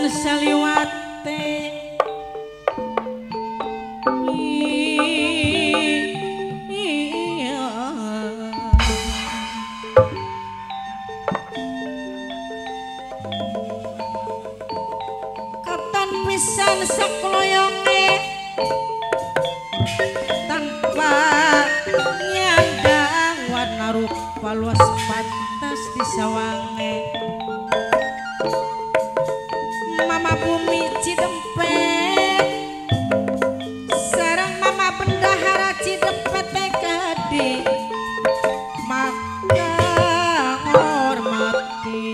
pisan saliwate katon pisan sakloyonge tanpa nyandang warna rupa luas pantas disawange mama bumi Cidempet sareng mama bendahara Cidempet gede maka hormati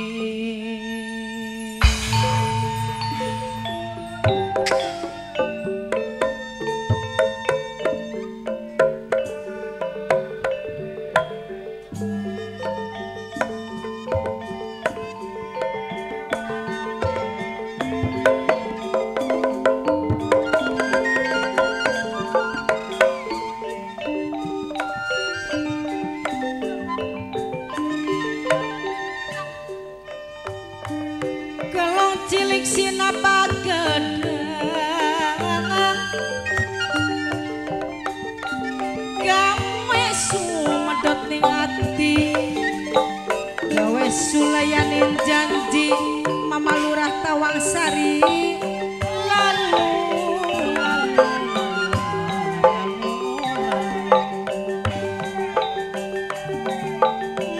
cilik sinapa gedang gawe sumedot ning ati gawe sulayanin janji mama lurah Tawangsari lalu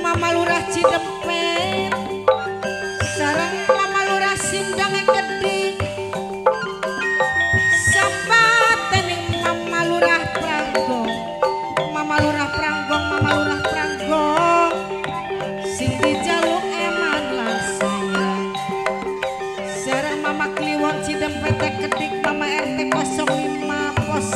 mama lurah Cidempet sareng sindang gede sampatening mama lurah Pranggong mama lurah Pranggong mama lurah Pranggong sing dijaluk eman lan sayang sareng mama Kliwon Cidempet kedik mama RT 05 pos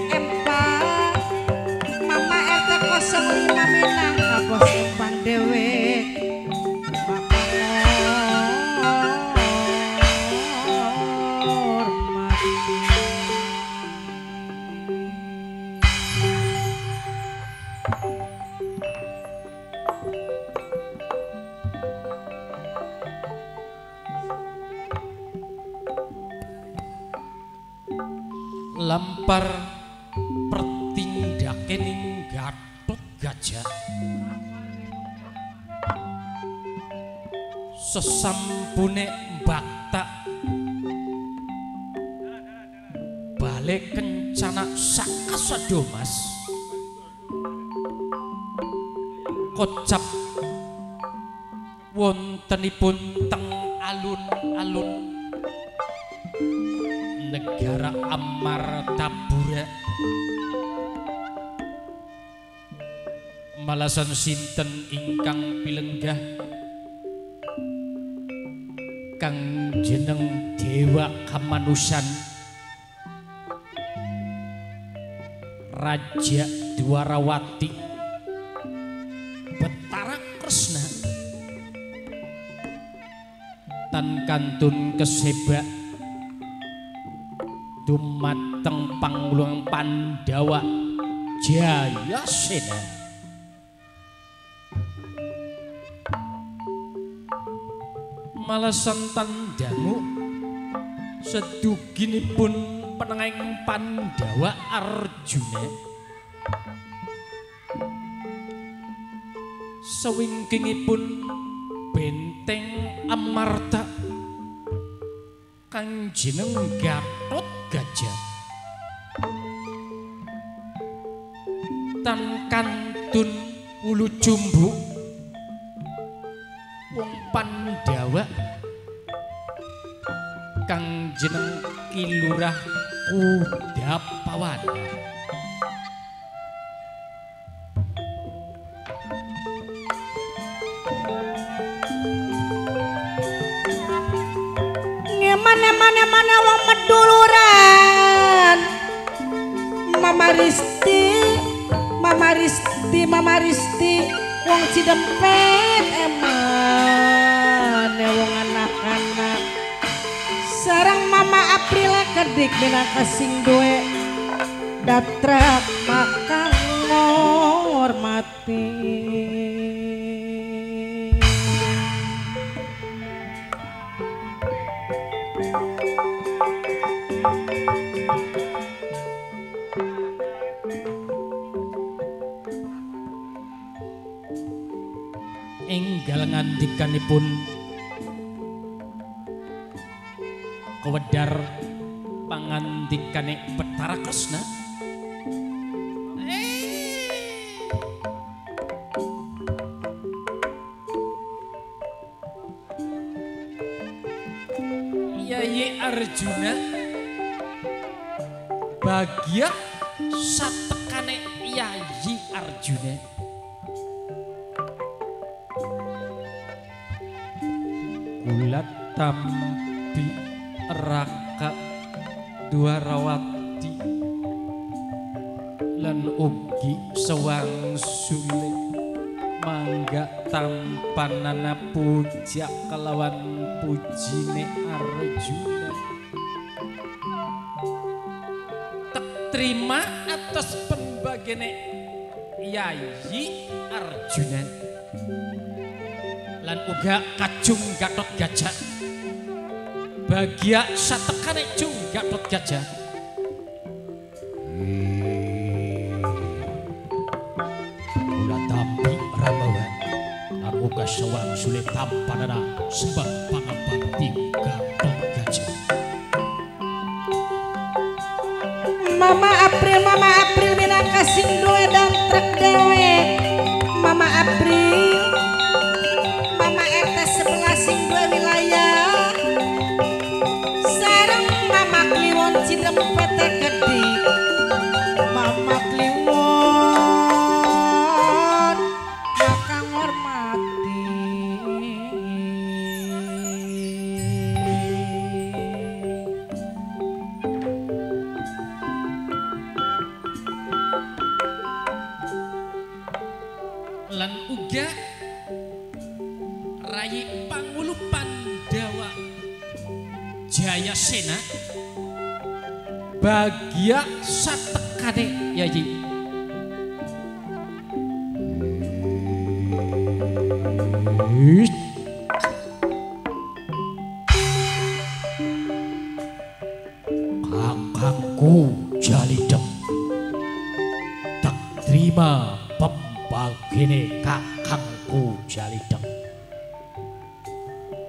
4 mama RT 05 Minangka pos 4 dewek lampar pertindake ning Gatot Gajah sesampune mbaktak balik kencana sakasado Mas kocap wontenipun teng alun-alun negara Amartapura malasan sinten ingkang pilenggah kang jeneng Dewa Kamanusan Raja Dwarawati Betara Kresna tan kantun kesebak dumateng pangulung Pandawa Jayasena malasan tandangu seduginipun penenging Pandawa Arjuna sewingkingipun benteng Amarta kang jeneng Gatot Gajah tan kantun ulu jumbuk wong Pandawa kang jeneng Kilurah Kudapawan mana wong meduluran Mama Risti wong Cidempet eman wong anak-anak sareng Mama April kedik minangka sing duwe datrak makang ngormati Enggal ngandikanipun kewedar pangandikane Bathara Kresna. Yayi Arjuna bahagia satekane Yayi Arjuna kula tampi Raka Dwarawati lan ugi sewangsule mangga tampanana puja kelawan pujine Arjuna. Tak terima atas pembagene Yayi Arjuna lan uga kajung Gatot Gajah bahagia satekane cung Gatot Gajah. Kula tampi Ramawa lan uga sewangsule tampanana sembah pangabakti Gatot Gajah. Mama April minangka sing duwe dan trek dewe. Mama April Mama RT 11 sing duwe wilayah sareng Mama Kliwon Cidempet Gede. Mama Kliwon kakang hormati lan uga Rayi Pangulu Pandawa Jayasena bahagia satekane Yayi. Kakangku Jalidem tak terima pembagine kakangku Jalidem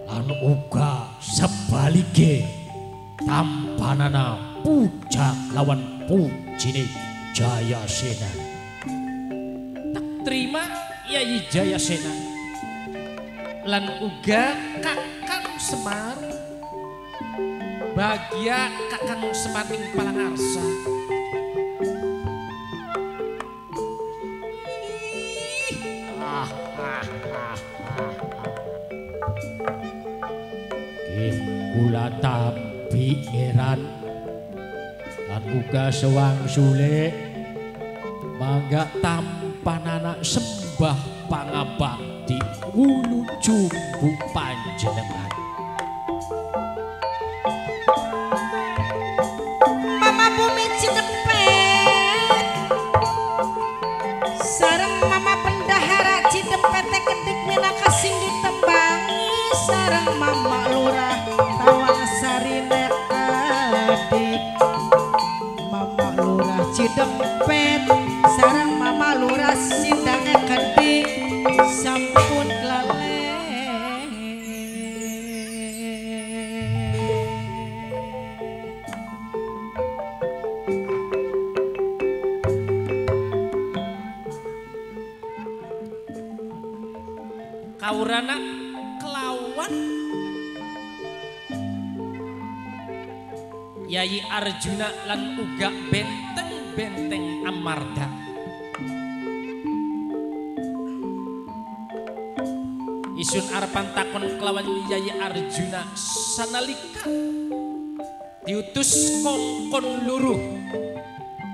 lan uga sebalike tampanana puja lawan pujine Jayasena. Tak terima Yayi Jayasena lan uga Kakang Semar bahagia Kakang Semar ing Palangarsa. Kula tampi eran lan uga sewangsule mangga tampanana sembah pangabakti ulu jumbu panjenengan. Mama Bumi Cidempet sareng Mama Pendahara Cidempet Kedik minangka sing ditembangi sareng Mama Lurah Tawang Sarine Adik. Mama Lurah Cidempet sareng Mama Lurah Sindange Kedik sampun lale. Kaurana kelawan Yayi Arjuna lan uga benteng-benteng Amarta. Isun arepan takon kelawan Yayi Arjuna sanalika diutus kongkon luruh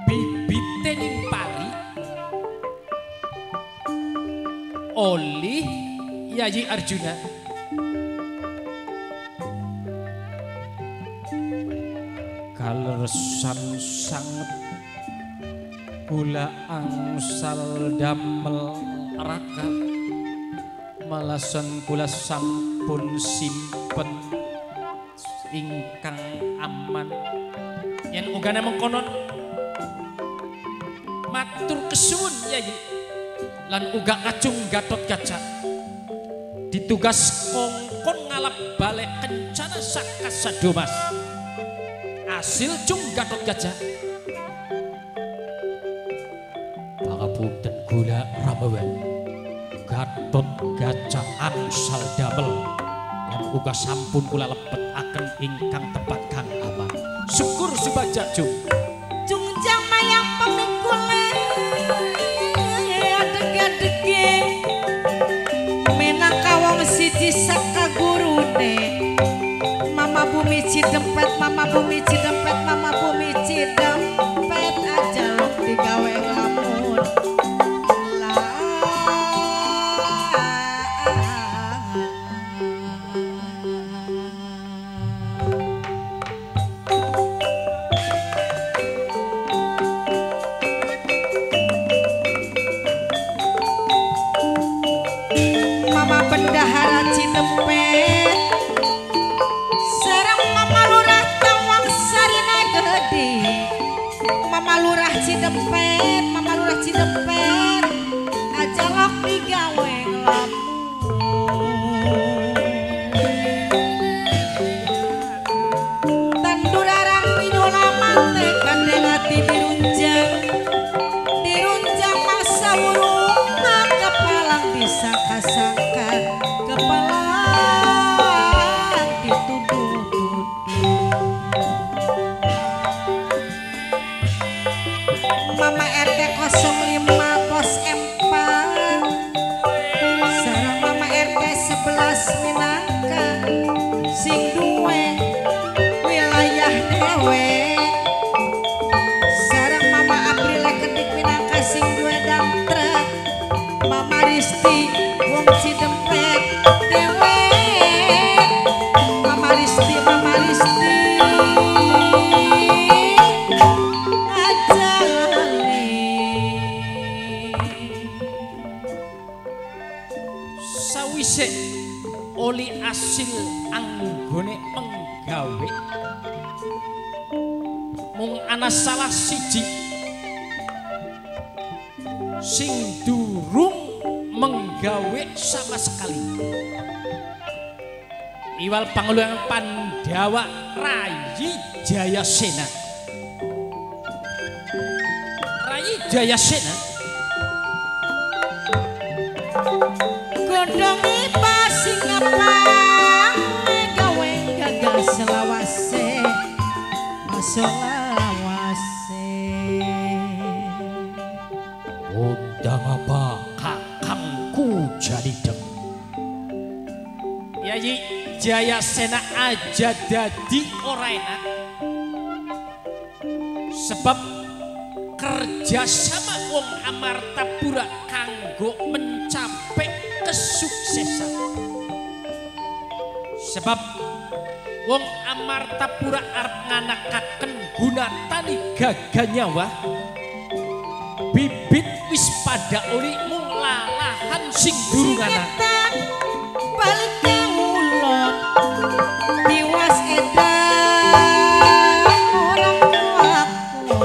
bibite ning pari oleh Yayi Arjuna. Kaleresan sanget kula angsal damel raka malasan kula sampun simpen ingkang aman. Yen ugane mengkonon matur kesuwun Yayi lan uga kacung Gatotkaca ditugas kongkon ngalap balik kencana saka Sadomas. Asil cung Gatotkaca pangapunten gula Ramawan Gatotkaca angsal damel lan uga sampun kula lebetaken ingkang tepat kang aman. Syukur subajak cung. Cung jamayang pemikule adeg-adege menaka wong siji saka gurune. Mama Bumi Cidempet, Mama Bumi Cidempet, Mama Bumi Cidempet aja lok digawe lamun lah. Mama Bendahara Cidempet sareng Mama Lurah Tawang Sarina Gede. Mama Lurah Cidempet, Mama Lurah Cidempet aja lok digawe lamun. Tandurarang pidula mate kandeng ati dirunjang. Dirunjang masa urung kepalang disangka-sangka kepalang dituduh-tuduh. Mama RT 05 Pos Empang sareng Mama RT 11 Minangka sing duwe wilayah dewe sareng Mama Aprile Ketik Minangka sing duwe damtrek. Mama Risti wong Cidempet dewe. Mama Risti, Mama Risti aja lali. Sawise oli asil anggone penggawe mung ana salah siji sing durung menggawe sama sekali. Iwal Pangeluang Pandawa Rayi Jayasena. Rayi Jayasena Gondongi pasing apa gawe gagal selawase masolawase. undang apa kakangku jadi dem. Yayi Jayasena aja dadi ora enak sebab kerjasama wong Amartapura kanggo mencapai kesuksesan. Sebab wong Amartapura arep nganakaken gunatani gaganyawa bibit wis pada oli mung lalahan sing durung ana. Balik ulon tiwas edan orang tuaku.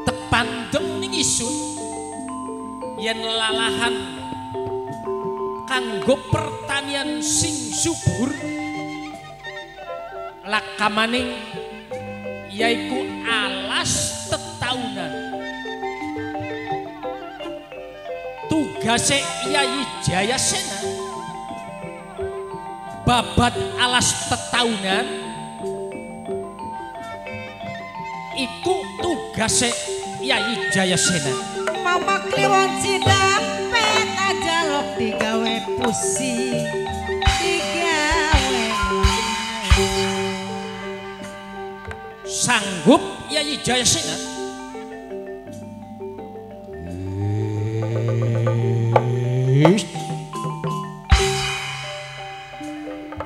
Tepandem ning isun yen lalahan kanggo pertanian sing subur lakamaning yaiku alas tetaunan. Tugase Yayi Jayasena babat alas tetaunan iku tugase Yayi Jayasena. Mama Kliwon Cidempet aja lok digawe pusing digawe Sanggup Yayi Jayasena?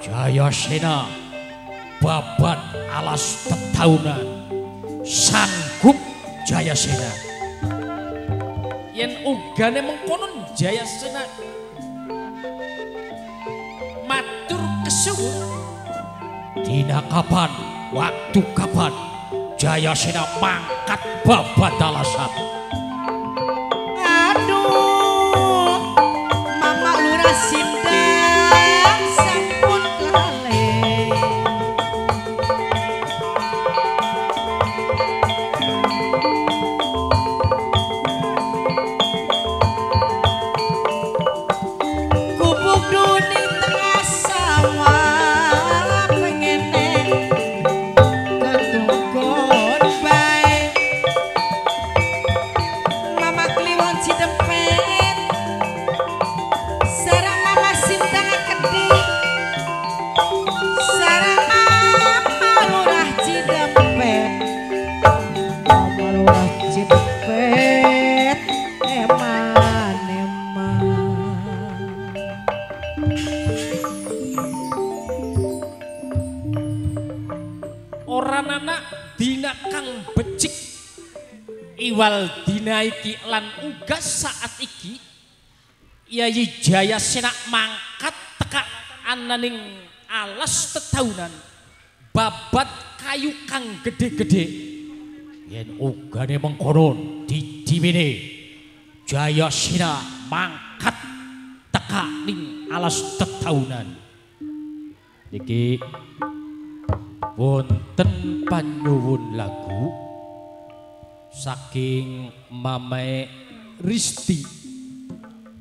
Jayasena babat alas tetaunan sanggup Jayasena. Yen ugane mengkonon Jayasena suwun dina kapan waktu kapan Jayasena mangkat babat alasan. Aduh Mama Lurah Sindang sampun lale Kubuk Duni tengah sawah pengene ketunggon bae Mama Kliwon Cidempet sareng Mama Sindang Kedhi sareng Mama Lurah Cidempet Mama Lurah Cidempet eman-eman Orang anak dina kang becik iwal dina iki lan uga saat iki Yayi Jayasena mangkat teka ananing alas tetaunan babat kayu kang gede-gede yen ugane mengkonon didimene Jayasena mangkat teka ning alas tetaunan iki wonten panyuwun lagu saking Mamae Risti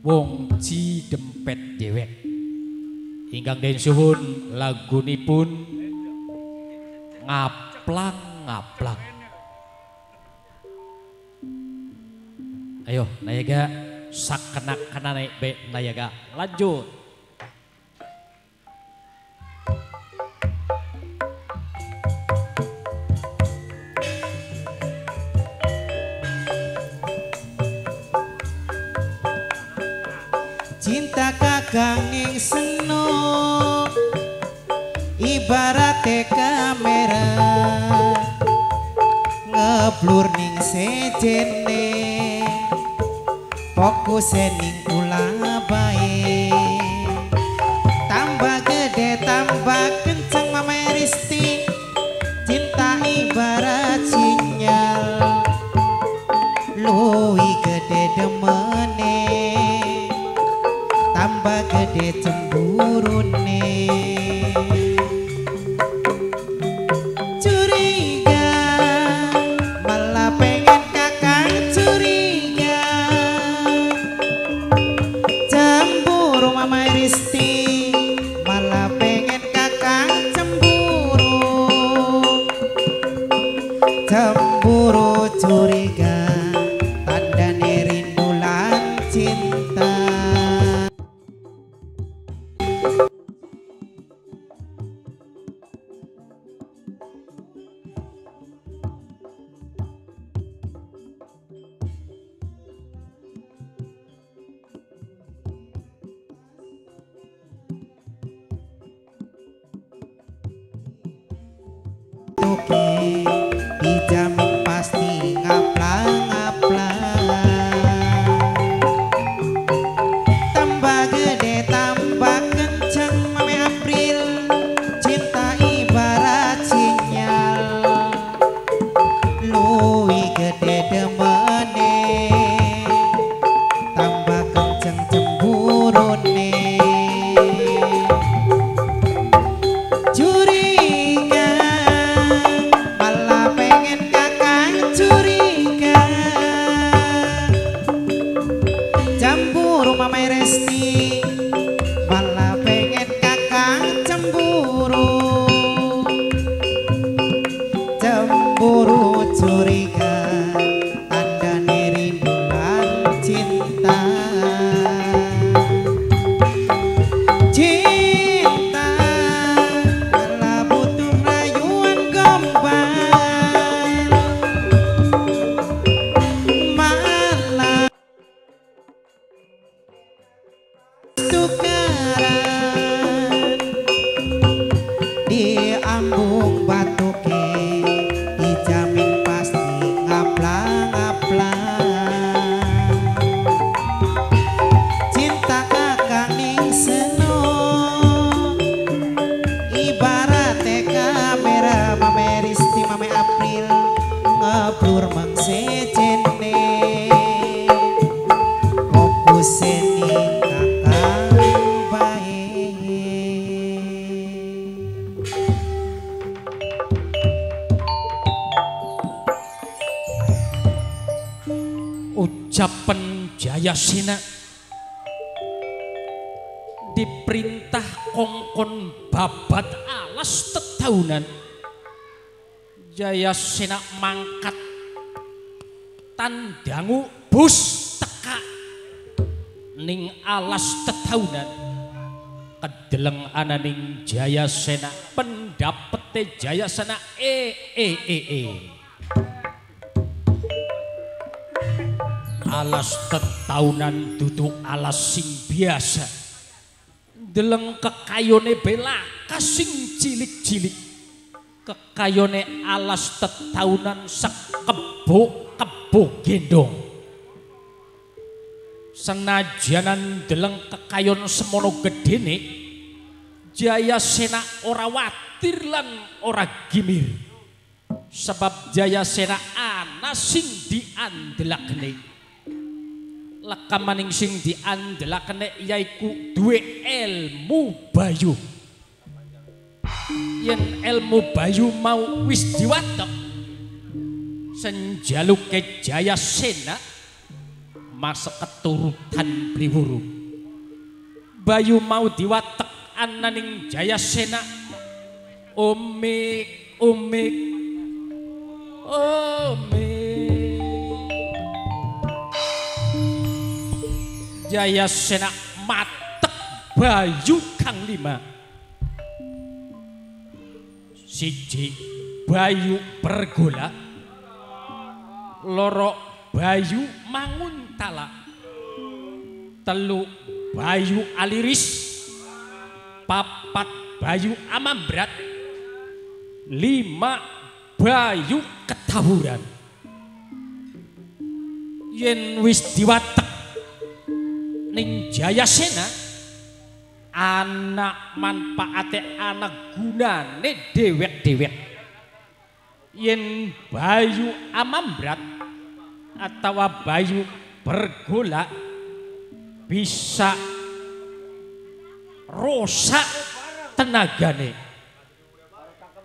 wong Cidempet dewek ingkang den suwun lagunipun ngaplang-ngaplang. Ayo Nayaga sakena-kenane be Nayaga lanjut. Cinta kakanging seno ibarate kamera ngeblur ning sejene fokus ning kula bae tambah gede tambah kenceng Mama Risti cinta ibarat sinyal luwih gede demene tambah gede cemburune curiga malah pengen kakang curiga cemburu Mama Risti malah pengen kakang cemburu cemburu curiga tandane rindu lan cinta. Oke, dijamin pasti ngaplang-ngaplang tambah gede tambah kenceng Mame April cinta ibarat sinyal luwih gede demene tambah kenceng cemburune curiga malah pengen kakang curiga cemburu Mama Resti malah pengen kakang cemburu cemburu curiga tandane rindu lan cinta Capen Jayasena diperintah kongkon babat alas tetaunan. Jayasena mangkat tandangu bus teka ning alas tetaunan. Kedeleng ananing Jayasena pendapete Jayasena alas tetaunan dudu alas sing biasa. Deleng kekayone belaka sing cilik-cilik. Kekayone alas tetaunan sekebo-kebo gendong. Senajanan deleng kekayon semono gedene, Jayasena ora watir lan ora gimir. Sebab Jayasena ana sing diandelakne. Lekamaning sing diandelakne yaiku duwe ilmu bayu. Yen ilmu bayu mau wis diwatek, senjaluke Jayasena masa keturutan priwuru. Bayu mau diwatek ananing Jayasena omik Jayasena matek bayu kang 5. Siji bayu pergola, loro bayu manguntala, telu bayu aliris, papat bayu amambrat, 5 bayu ketahuran. Yen wis diwatek ning Jayasena, anak manfaate anak gunane dewek-dewek. Yen bayu amambrat atau bayu pergola bisa rusak tenagane.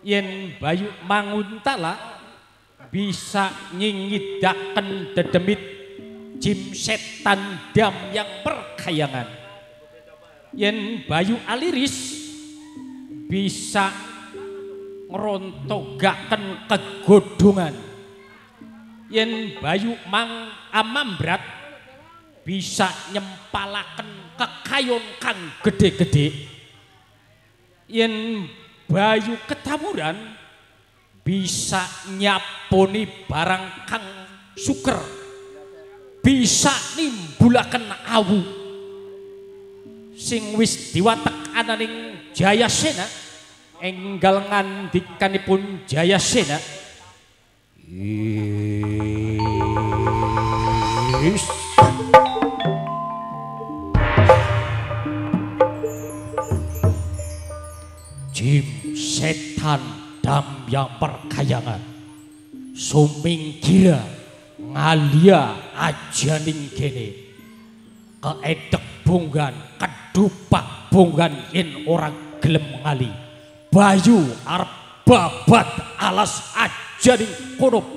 Yen bayu manguntala bisa nyingidaken dedemit jim setan dam yang perkayangan. Yen bayu aliris bisa ngerontogaken kegodongan. Yen bayu amambrat bisa nyempalaken kekayon kang gede-gede. Yen bayu ketaburan bisa nyaponi barang kang suker, bisa nimbulaken awu. Sing wis diwatek ananing Jayasena, enggal ngandikanipun Jayasena, jim setan dam yang perkayangan, sumingkira ngalia ajaning kene, keedek bonggan kedupak bonggan yen orang gelem ngali. Bayu arep babat alas ajaning kono.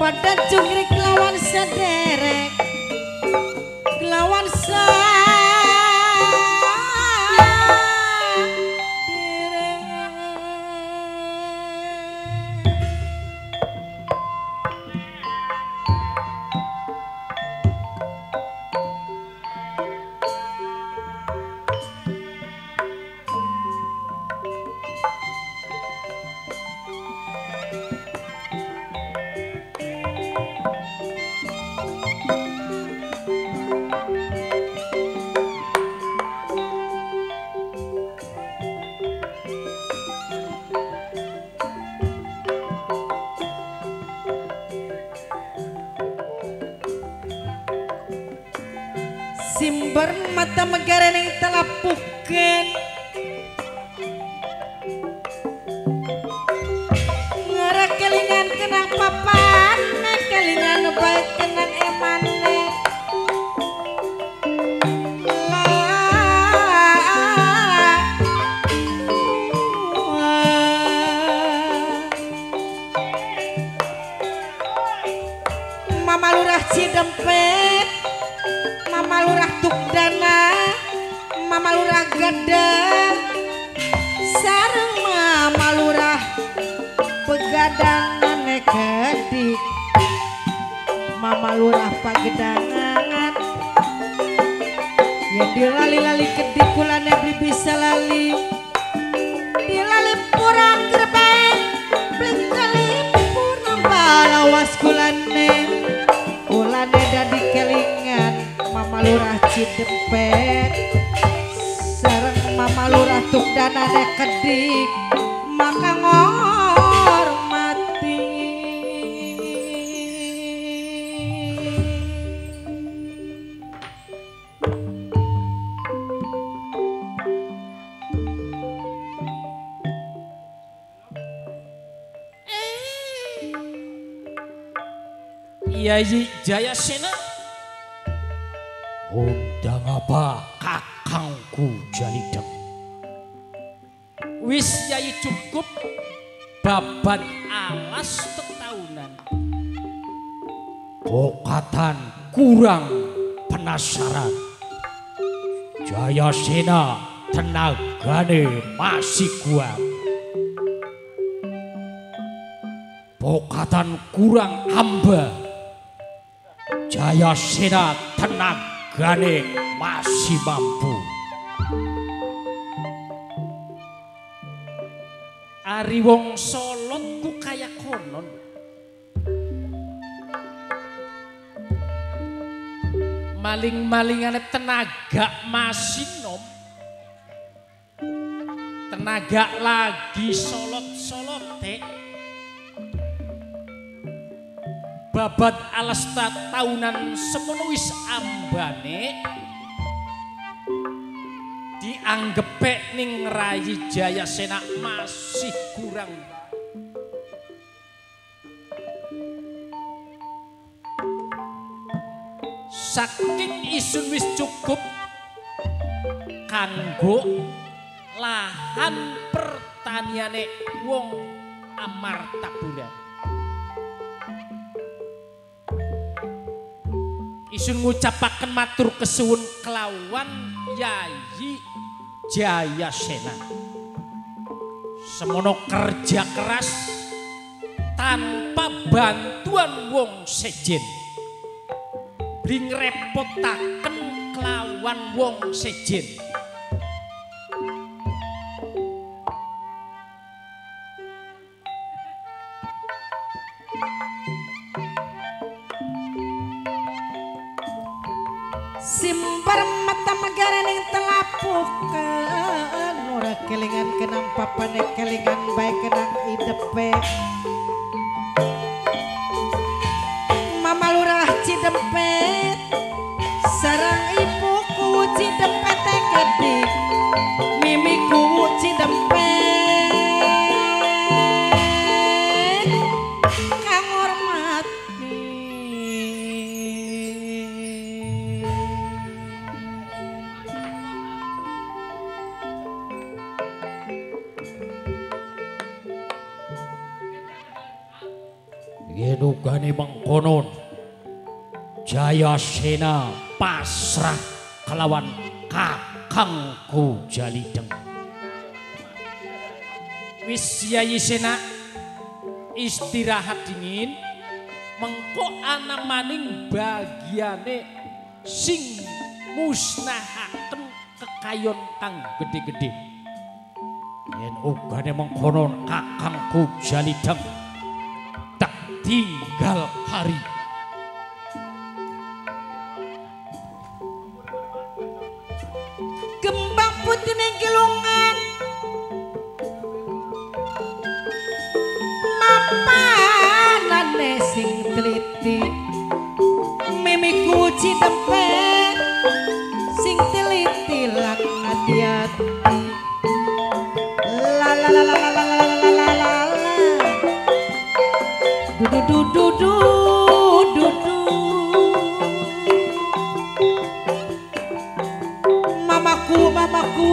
Pada jungkrik lawan sederek lawan simbar mata megara ning telapuken ngara kelingan kenang papan kelingan baik kenang emane Mama Lurah Cidempet Mama Lurah Tukdana Mama Lurah Gadang sareng Mama Lurah Pegadangan kedik Mama Lurah Pagedangan ya dilali-lali kedik kulane beli bisa lali dilali purang gerbang beli kali purang balawas kulane dadi kelingan Mama Lurah Cidempet sareng Mama Lurah Tukdana kedik maka ngormati Yayi Jayasena undang apa kakangku Jalidem wis Yayi cukup babat alas tetahunan pokatan kurang penasaran Jayasena tenagane masih kuat pokatan kurang amba Jayasena tenagane masih mampu. Ari wong Solot ku kaya konon. Maling-malingane tenaga masih nom. Tenaga lagi Solot-Solote. Babat alas tahunan semono wis ambane dianggepe ning Rayi Jayasena masih kurang saking isun wis cukup kanggo lahan pertaniane wong Amartapura. Isun ngucapaken matur kesuwun kelawan Yayi Jayasena. Semono kerja keras tanpa bantuan wong sejen. Bring repotaken kelawan wong sejen. Simbar mata megara ning telapuken ora kelingan kenang papane kelingan bae kenang idepe Mama Lurah Cidempet sareng ibuku Cidempet yen ugane mengkonon Jayasena pasrah kelawan kakangku Jalideng. Wis Yayi Sena istirahat dingin, mengko ana maning bagiane sing musnahaken kekayon kang gede-gede. Yen ugane mengkonon kakangku Jalideng tak tinggal hari. Kembang putih ning kilungan mapanane sing teliti mimiku cidempet sing teliti lan hati-hati la la la la la la la la la la du du du du du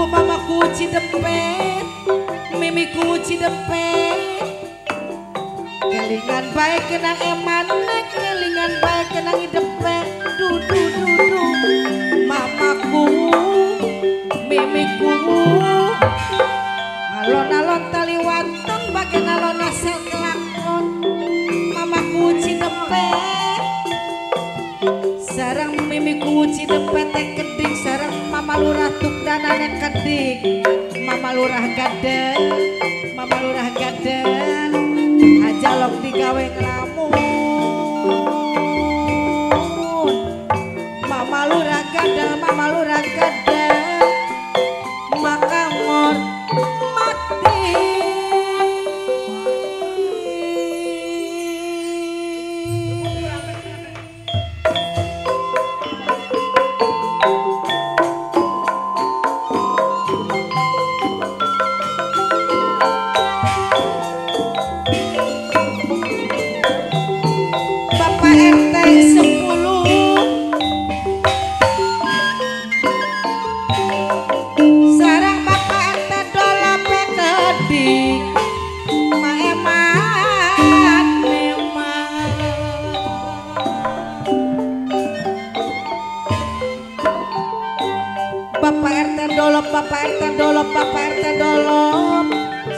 mamaku cidempet mimiku cidempet kelingan baik kenang eman kelingan baik kenang idempet du mamaku mimiku alon-alon tali wantun bagian alon asal kelakon mamaku cidempet sarang mimiku cidempet keding sarang mama lurah tukdanane kedik mama lurah gaden ajalok digawe ngelamun mama lurah gaden maka ngor mati Bapak RT dolop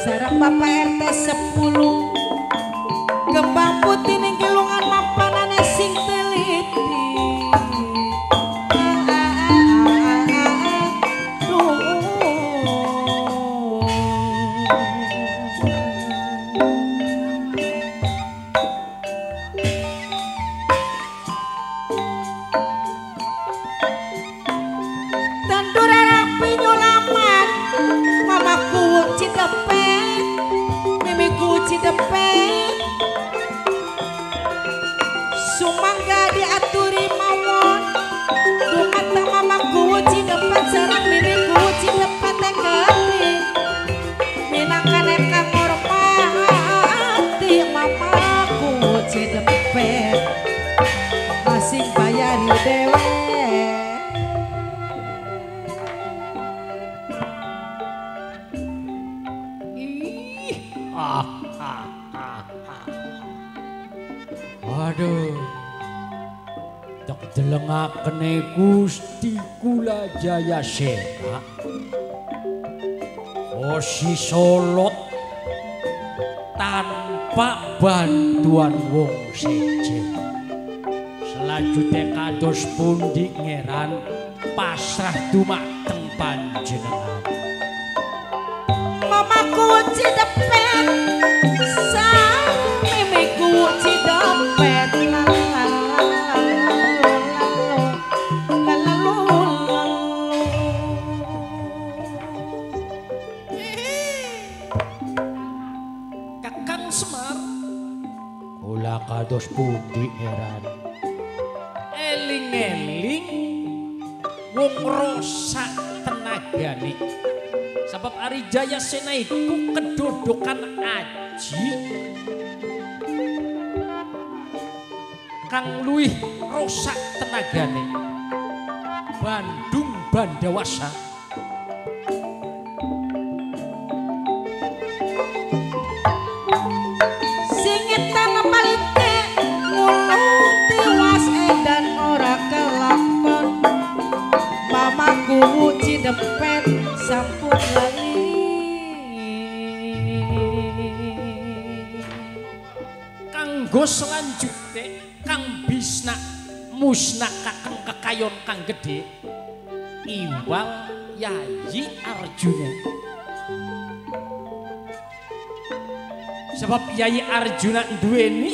sareng Bapak RT 10 kembang putih ning kilungan mapanane sing teliti cidepet sumangga diaturi mawon dumateng mamaku cidepet sareng mimiku cidepet gede minangkane kang ngormati mamaku cidepet masing bayari dewe Aduh, tak delengakene Gusti Kula Jayasena Osi Solot tanpa bantuan wong sejen. Selanjutnya kados pundi ngeran pasrah dumateng panjenengan. Mamaku cidepet mimiku cidepet Kakang Semar kula kados pundi ngeran eling-eling wong rosak tenagane sebab Ari Jayasena iku kedodokan aji kang luwih rosak tenagane Bandung Bandawasa singetan palite Mamaku Cidempet sampun lali. Kanggo selanjutnya Kang Bisna musna kakang kekayon kang gede Iwal Yayi Arjuna. Sebab Yayi Arjuna duweni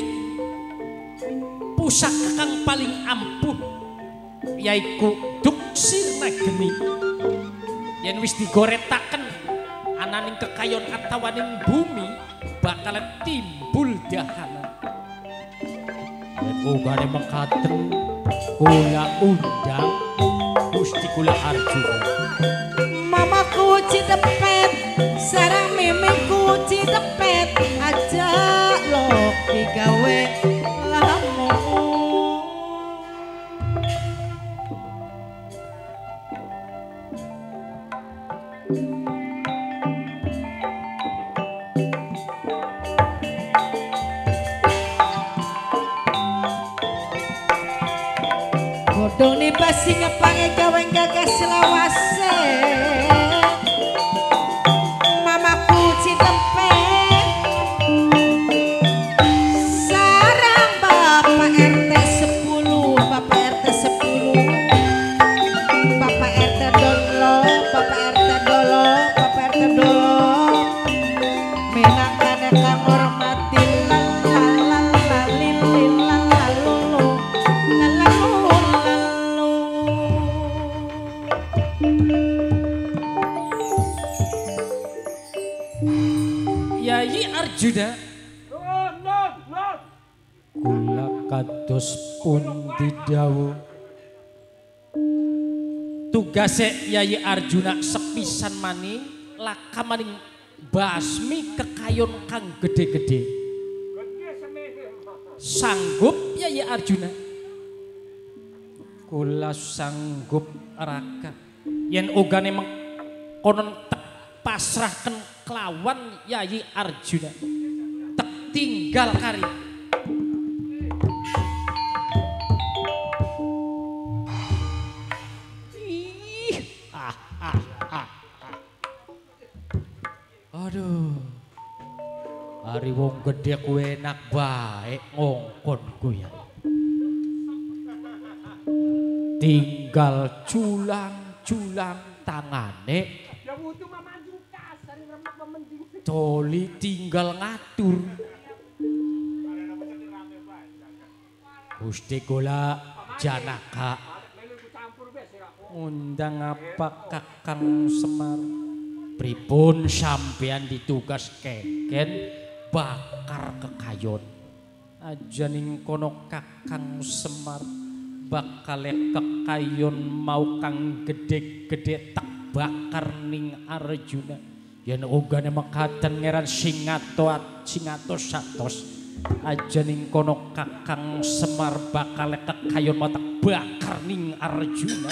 pusaka kang paling ampuh yaiku Duksir Nageni. Yen wis digoretaken ananing kekayon atawaning bumi bakal timbul dahana. Yen ugane mekaten kula undang Gusti kula Arjuna. Mamaku Cidempet sareng mimiku Cidempet aja lo digawe lamun. Bodong ni basi ngepange gawe gagas selawase. Mamaku Cidempet sarang Bapak RT 10, Bapak RT 10, Bapak RT Dolo, Bapak RT Dolo, Bapak RT Dolo. Minangkane kang hormati Yayi Arjuna kula kados pundi dawuh tugase Yayi Arjuna sepisan maning laka maning basmi kekayon kang gede-gede. Sanggup Yayi Arjuna? Kula sanggup raka yen ugane konon pasrahken kelawan Yayi Arjuna tek tinggal kari. Aduh, hari wong gede ku enak baik ngongkon ku ya. Tinggal culang-culang tangane. Toli tinggal ngatur. Gusti kula Janaka undang apa Kakang Semar. Pripun sampean ditugas keken bakar kekayon. Ajaning kono Kakang Semar bakal kekayon mau kang gede-gede tak bakar ning Arjuna. Yen ugane mekaten ngeran Singato satos ajaning kono Kakang Semar bakal kekayon mau tak bakar ning Arjuna.